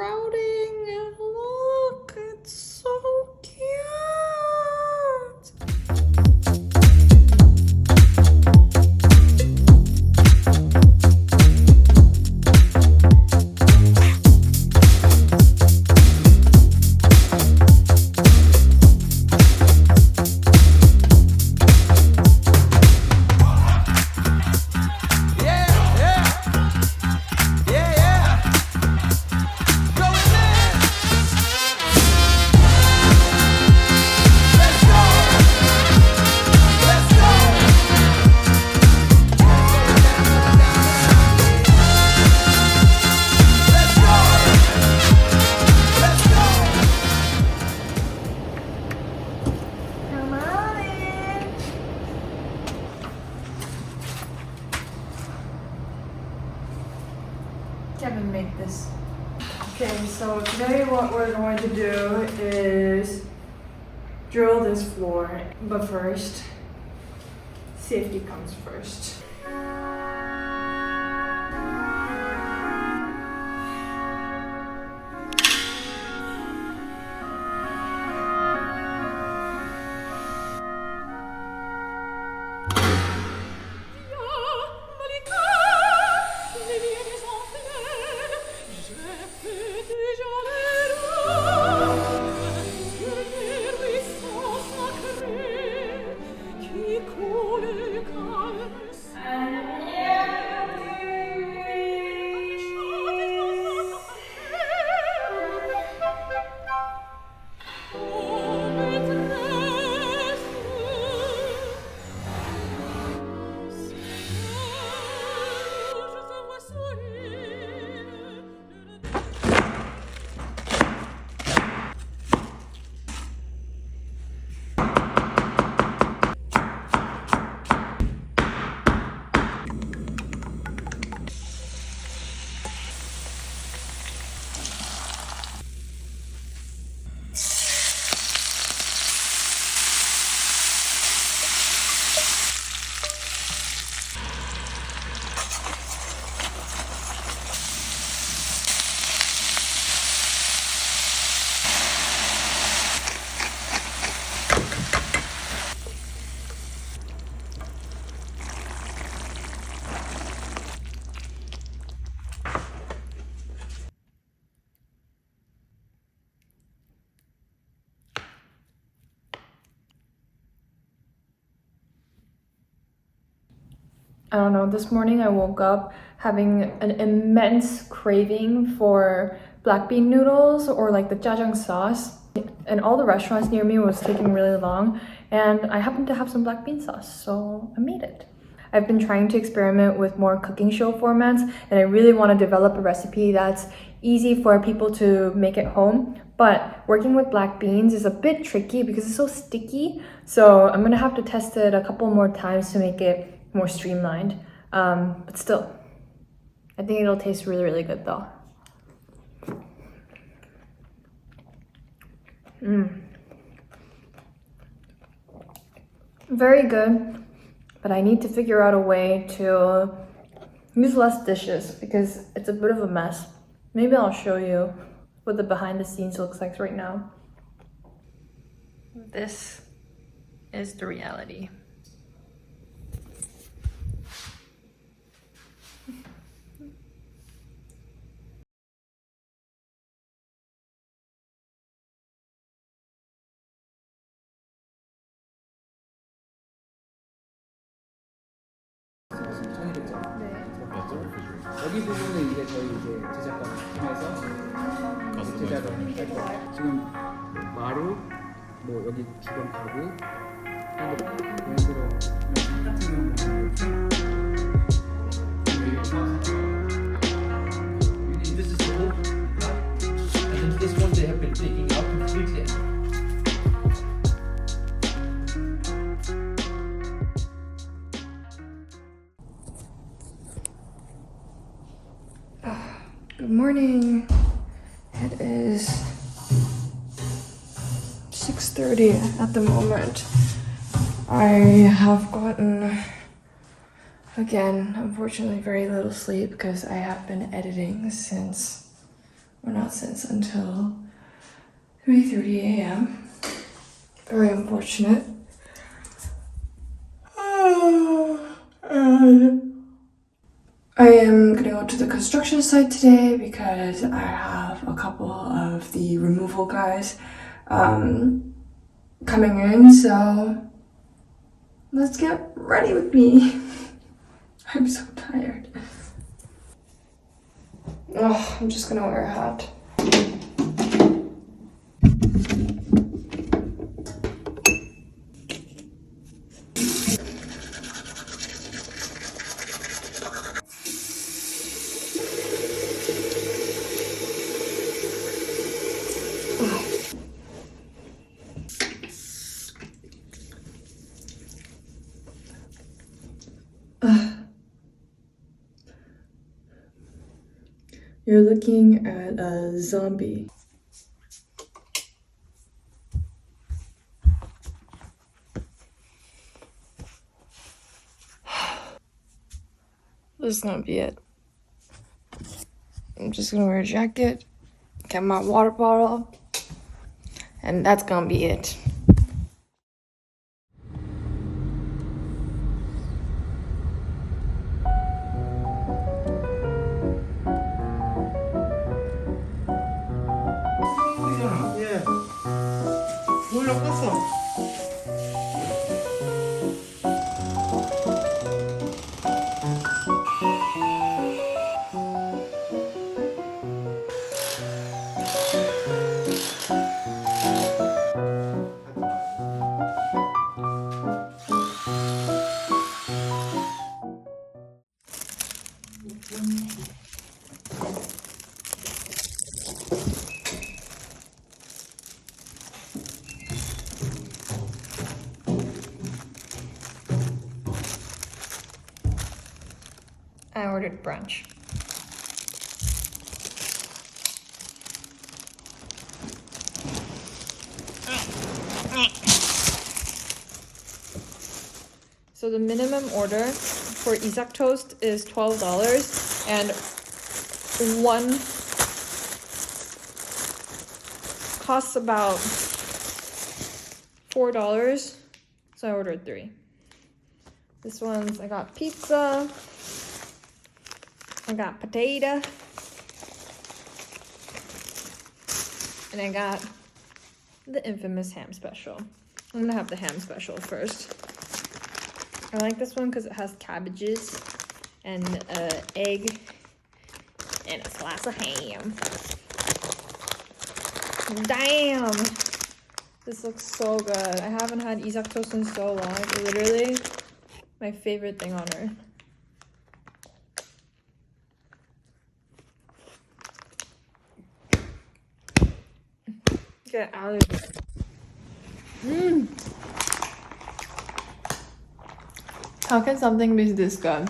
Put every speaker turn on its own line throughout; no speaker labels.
sprouting and look, it's so cute. Kevin made this. Okay, so today what we're going to do is drill this floor, but first, safety comes first. I don't know, this morning I woke up having an immense craving for black bean noodles or like the jajang sauce. And all the restaurants near me was taking really long, and I happened to have some black bean sauce, so I made it. I've been trying to experiment with more cooking show formats, and I really want to develop a recipe that's easy for people to make at home. But working with black beans is a bit tricky because it's so sticky, so I'm gonna have to test it a couple more times to make it more streamlined, but still, I think it'll taste really, really good though. Very good, but I need to figure out a way to use less dishes because it's a bit of a mess. Maybe I'll show you what the behind the scenes looks like right now. This is the reality.
여기 부분은 이제 저희 이제 제작가 팀에서 제작을 할 거예요. 지금 마루, 뭐 여기 주변 가구, 예를 들어 같은 경우는
This is the whole I think this one they have been taking out completely.
Good morning. It is 6:30 at the moment. I have gotten, again, unfortunately very little sleep because I have been editing since or not since, until 3:30 a.m. Very unfortunate. And I am gonna go to the construction site today because I have a couple of the removal guys coming in, so let's get ready with me. I'm so tired. Oh, I'm just gonna wear a hat. You're looking at a zombie. This is gonna be it. I'm just gonna wear a jacket, get my water bottle, and that's gonna be it.
예. 몰라 껐어.
I ordered brunch. So the minimum order for Isaac toast is $12, and one costs about $4, so I ordered 3. This one's, I got pizza, I got potato, and I got the infamous ham special. I'm gonna have the ham special first. I like this one because it has cabbages and egg and a slice of ham. Damn! This looks so good. I haven't had Isaac toast in so long. It's literally my favorite thing on earth. Get out of here. How can something be this good?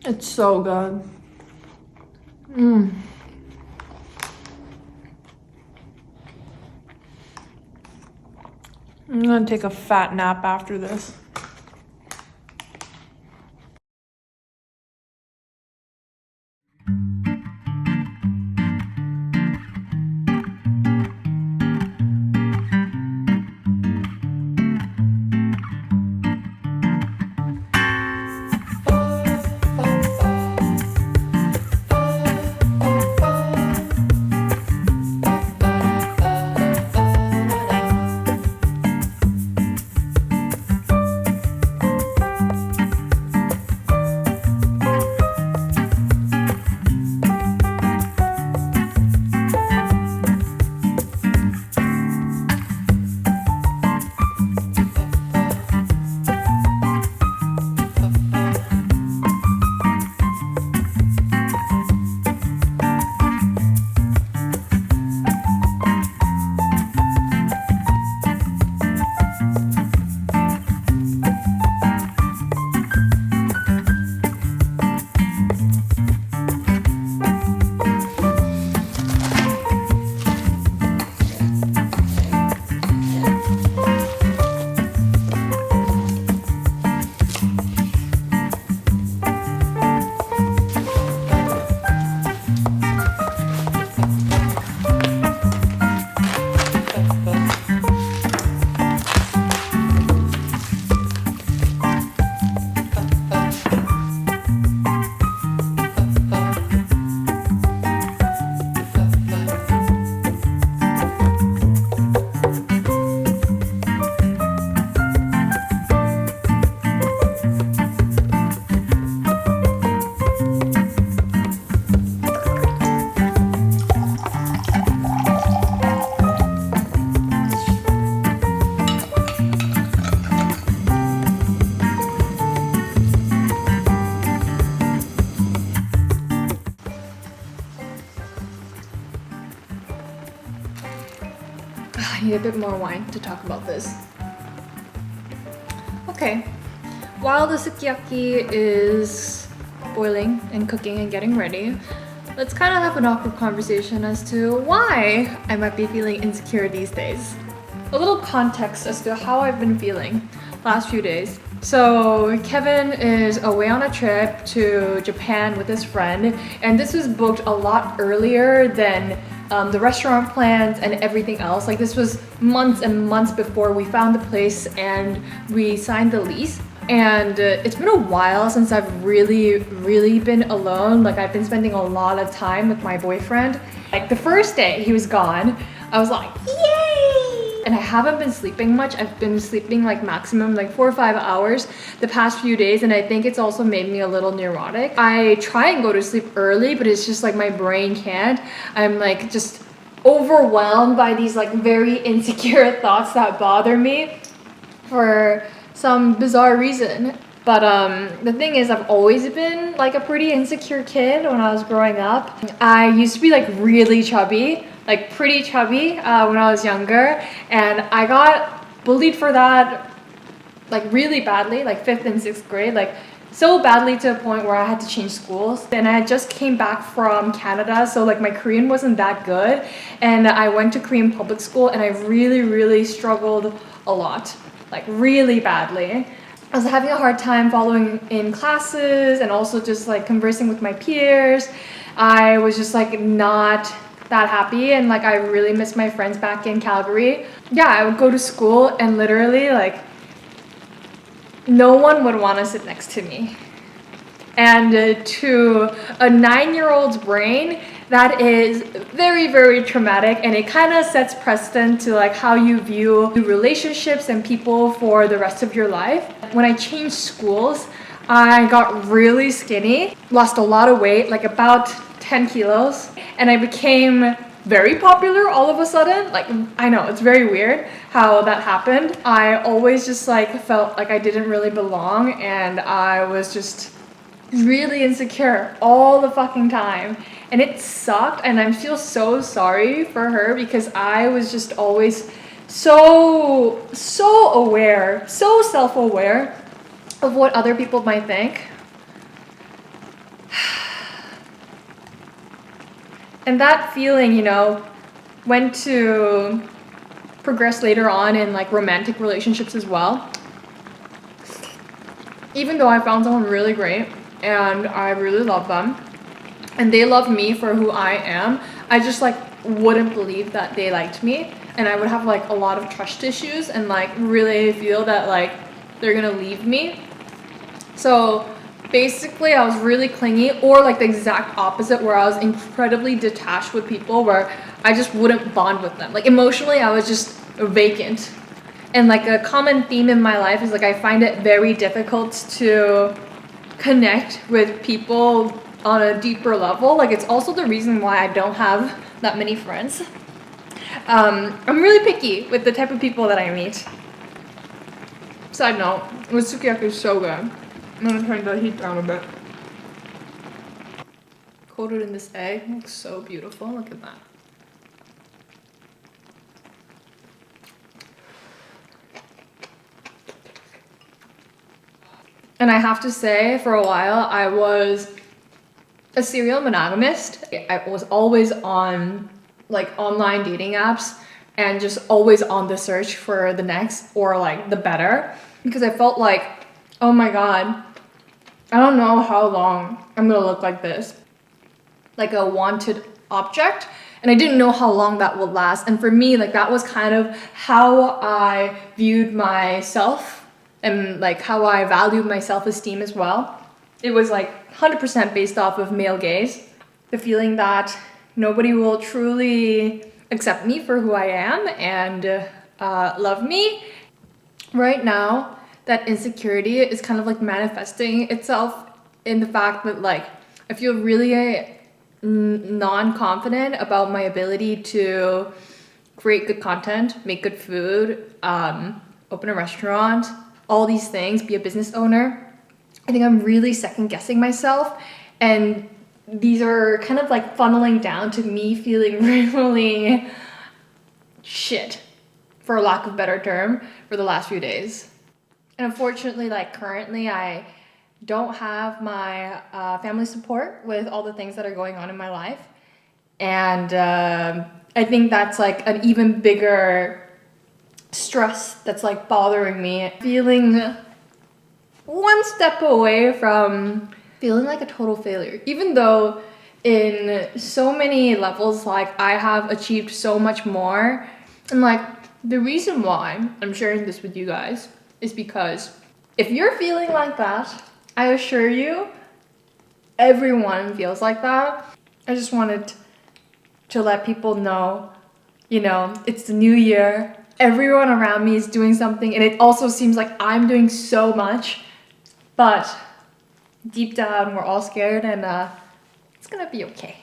It's so good. I'm gonna take a fat nap after this. a bit more wine to talk about this. Okay, while the sukiyaki is boiling and cooking and getting ready, let's kind of have an awkward conversation as to why I might be feeling insecure these days. A little context as to how I've been feeling last few days. So Kevin is away on a trip to Japan with his friend, and this was booked a lot earlier than the restaurant plans and everything else. Like, this was months and months before we found the place and we signed the lease. And it's been a while since I've really been alone. Like, I've been spending a lot of time with my boyfriend. Like, the first day he was gone, I was like, yay! And I haven't been sleeping much. I've been sleeping like maximum like 4 or 5 hours the past few days, and I think it's also made me a little neurotic. I try and go to sleep early, but it's just like my brain can't. I'm like just overwhelmed by these like very insecure thoughts that bother me for some bizarre reason. But the thing is, I've always been like a pretty insecure kid when I was growing up. I used to be like really chubby, like pretty chubby when I was younger, and I got bullied for that like really badly, like 5th and 6th grade, like so badly to a point where I had to change schools. And I just came back from Canada, so like my Korean wasn't that good, and I went to Korean public school, and I really struggled a lot, like really badly. I was having a hard time following in classes and also just like conversing with my peers. I was just like not that happy, and like I really missed my friends back in Calgary. Yeah, I would go to school and literally like no one would want to sit next to me. And to a 9-year-old's brain, that is very traumatic, and it kind of sets precedent to like how you view relationships and people for the rest of your life. When I changed schools, I got really skinny, lost a lot of weight, like about 10 kilos, and I became very popular all of a sudden. Like, I know, it's very weird how that happened. I always just like felt like I didn't really belong, and I was just really insecure all the fucking time, and it sucked. And I feel so sorry for her because I was just always so aware, so self-aware of what other people might think. And that feeling, you know, went to progress later on in like romantic relationships as well. Even though I found someone really great and I really love them and they love me for who I am, I just like wouldn't believe that they liked me, and I would have like a lot of trust issues and like really feel that like they're gonna leave me. So basically I was really clingy, or like the exact opposite, where I was incredibly detached with people, where I just wouldn't bond with them. Like emotionally I was just vacant. And like a common theme in my life is like I find it very difficult to connect with people on a deeper level. Like, it's also the reason why I don't have that many friends. I'm really picky with the type of people that I meet. Side note, this sukiyaki is so good. I'm gonna turn the heat down a bit. Coated in this egg, looks so beautiful. Look at that. And I have to say, for a while, I was a serial monogamist. I was always on like online dating apps and just always on the search for the next or like the better, because I felt like, oh my god, I don't know how long I'm gonna look like this, like a wanted object, and I didn't know how long that would last. And for me, like, that was kind of how I viewed myself and like how I valued my self-esteem as well. It was like 100% based off of male gaze. The feeling that nobody will truly accept me for who I am and love me. Right now, that insecurity is kind of like manifesting itself in the fact that like I feel really non-confident about my ability to create good content, make good food, open a restaurant, all these things, be a business owner. I think I'm really second guessing myself, and these are kind of like funneling down to me feeling really shit for lack of a better term, for the last few days. And unfortunately, like currently, I don't have my family support with all the things that are going on in my life. And I think that's like an even bigger stress that's like bothering me. Feeling one step away from feeling like a total failure, even though in so many levels, like I have achieved so much more. And like the reason why I'm sharing this with you guys is because if you're feeling like that, I assure you, everyone feels like that. I just wanted to let people know, you know, it's the new year. Everyone around me is doing something, and it also seems like I'm doing so much. But deep down, we're all scared, and it's gonna be okay.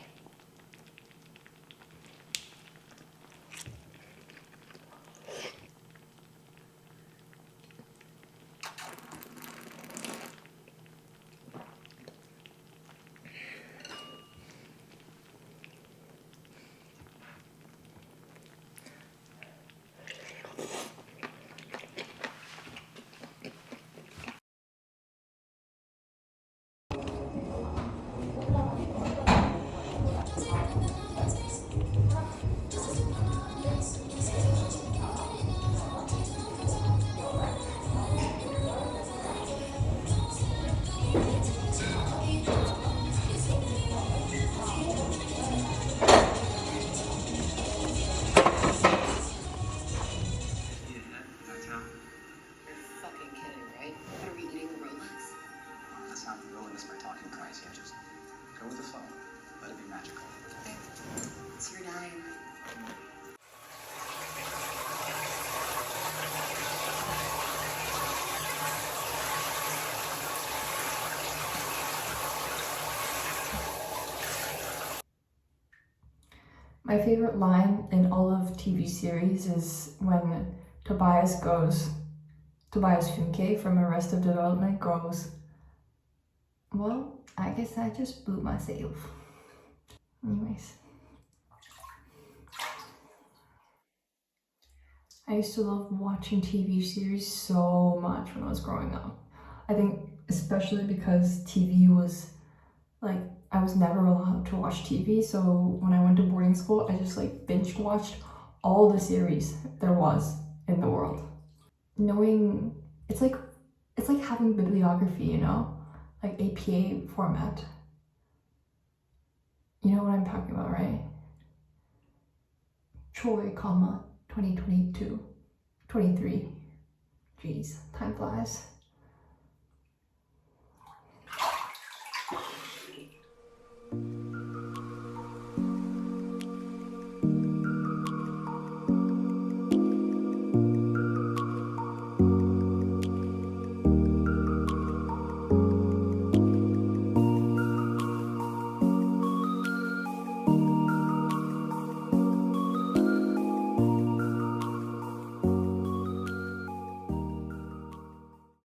Fucking kidding, right? What are we eating, Rolex?
That's not ruin this by talking crazy. I just go with the flow. Let it be magical.
Okay. It's your dime.
My favorite line in all of TV series is when Tobias Funke from Arrested Development goes, well, I guess I just blew myself. Anyways. I used to love watching TV series so much when I was growing up. I think especially because TV was like, I was never allowed to watch TV, so when I went to boarding school, I just like binge watched all the series there was in the world. Knowing, it's like having bibliography, you know? Like APA format. You know what I'm talking about, right? Troy, 2022, 23. Jeez, time flies.